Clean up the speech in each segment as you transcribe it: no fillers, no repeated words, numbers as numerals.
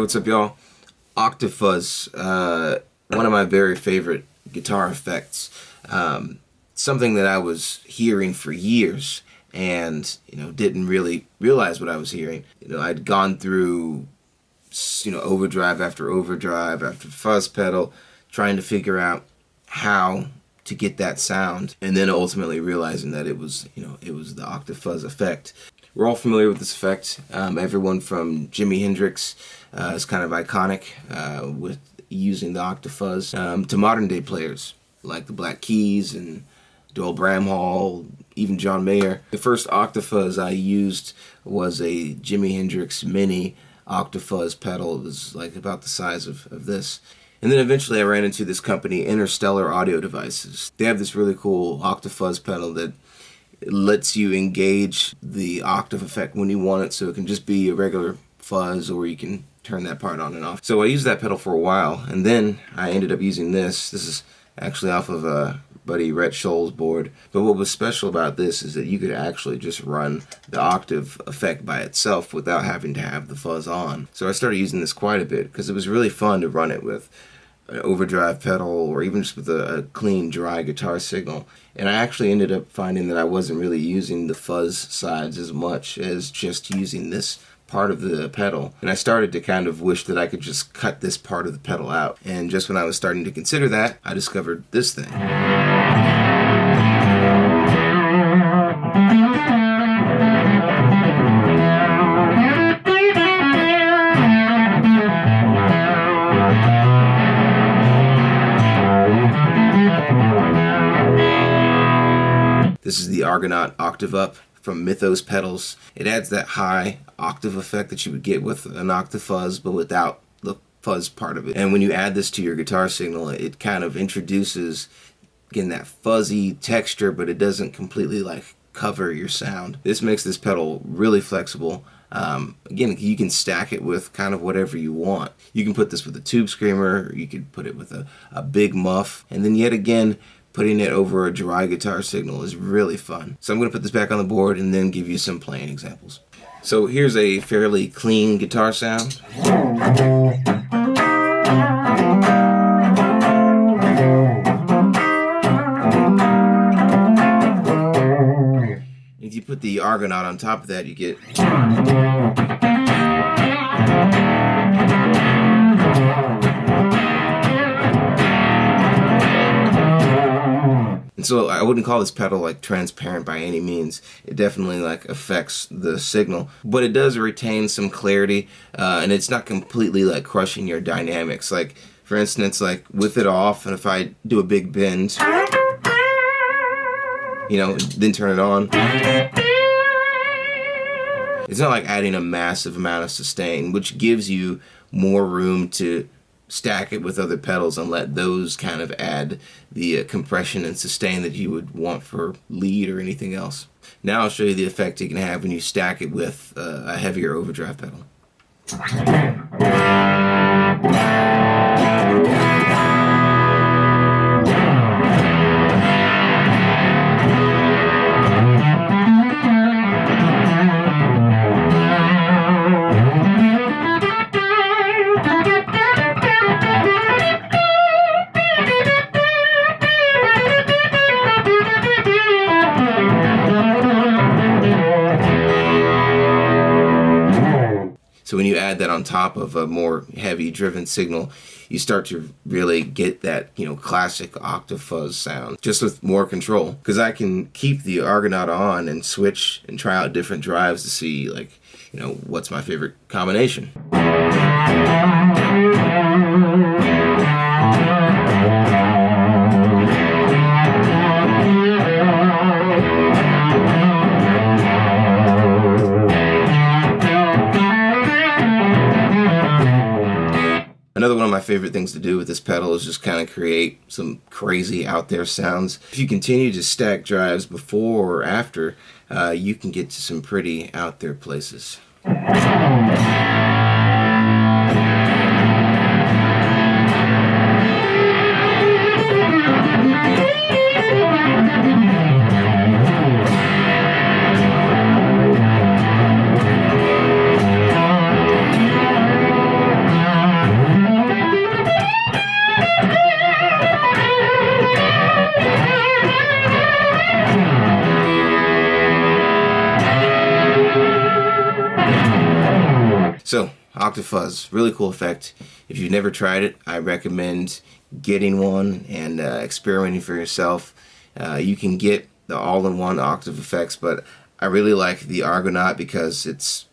what's up, y'all? Octave Fuzz, one of my very favorite guitar effects. Something that I was hearing for years and, didn't really realize what I was hearing. I'd gone through, overdrive after fuzz pedal, trying to figure out how to get that sound, and then ultimately realizing that it was the Octave Fuzz effect. We're all familiar with this effect. Everyone from Jimi Hendrix is kind of iconic with using the Octave Fuzz, to modern day players like the Black Keys and Doyle Bramhall, even John Mayer. The first Octave Fuzz I used was a Jimi Hendrix Mini Octave Fuzz pedal. It was like about the size of this. And then eventually I ran into this company, Interstellar Audio Devices. They have this really cool Octave Fuzz pedal that lets you engage the octave effect when you want it, so it can just be a regular fuzz, or you can turn that part on and off. So I used that pedal for a while, and then I ended up using this. This is actually off of a buddy Rhett Scholl's board. But what was special about this is that you could actually just run the octave effect by itself without having to have the fuzz on. So I started using this quite a bit because it was really fun to run it with an overdrive pedal, or even just with a clean, dry guitar signal. And I actually ended up finding that I wasn't really using the fuzz sides as much as just using this part of the pedal. And I started to kind of wish that I could just cut this part of the pedal out. And just when I was starting to consider that, I discovered this thing. This is the Argonaut Octave Up from Mythos Pedals. It adds that high octave effect that you would get with an Octave Fuzz, but without the fuzz part of it. And when you add this to your guitar signal, it kind of introduces, again, that fuzzy texture, but it doesn't completely cover your sound. This makes this pedal really flexible. Again, you can stack it with kind of whatever you want. You can put this with a tube screamer, or you could put it with a big muff, and then yet again, putting it over a dry guitar signal is really fun. So I'm going to put this back on the board and then give you some playing examples. So here's a fairly clean guitar sound. If you put the Argonaut on top of that, you get... And so I wouldn't call this pedal transparent by any means. It definitely affects the signal, but it does retain some clarity, and it's not completely crushing your dynamics. For instance, with it off, and if I do a big bend, then turn it on, it's not adding a massive amount of sustain, which gives you more room to stack it with other pedals and let those kind of add the compression and sustain that you would want for lead or anything else. Now I'll show you the effect you can have when you stack it with a heavier overdrive pedal. So when you add that on top of a more heavy driven signal, you start to really get that, classic Octave Fuzz sound, just with more control. Because I can keep the Argonaut on and switch and try out different drives to see, what's my favorite combination. Another one of my favorite things to do with this pedal is just kind of create some crazy out there sounds. If you continue to stack drives before or after, you can get to some pretty out there places. So, Octave Fuzz, really cool effect. If you've never tried it, I recommend getting one and experimenting for yourself. You can get the all-in-one Octave effects, but I really like the Argonaut because it's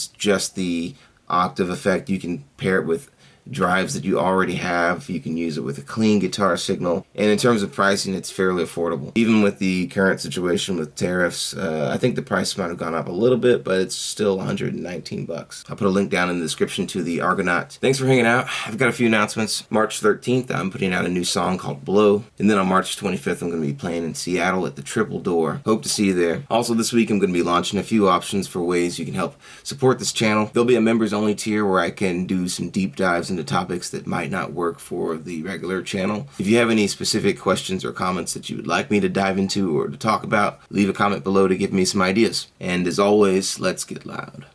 just the octave effect. You can pair it with drives that you already have. You can use it with a clean guitar signal, and in terms of pricing, it's fairly affordable. Even with the current situation with tariffs, I think the price might have gone up a little bit, but it's still $119. I'll put a link down in the description to the Argonaut. Thanks for hanging out. I've got a few announcements. March 13th, I'm putting out a new song called Blow, and then on March 25th, I'm going to be playing in Seattle at the Triple Door. Hope to see you there. Also this week, I'm going to be launching a few options for ways you can help support this channel. There'll be a members only tier where I can do some deep dives into topics that might not work for the regular channel. If you have any specific questions or comments that you would like me to dive into or to talk about, leave a comment below to give me some ideas. And as always, let's get loud.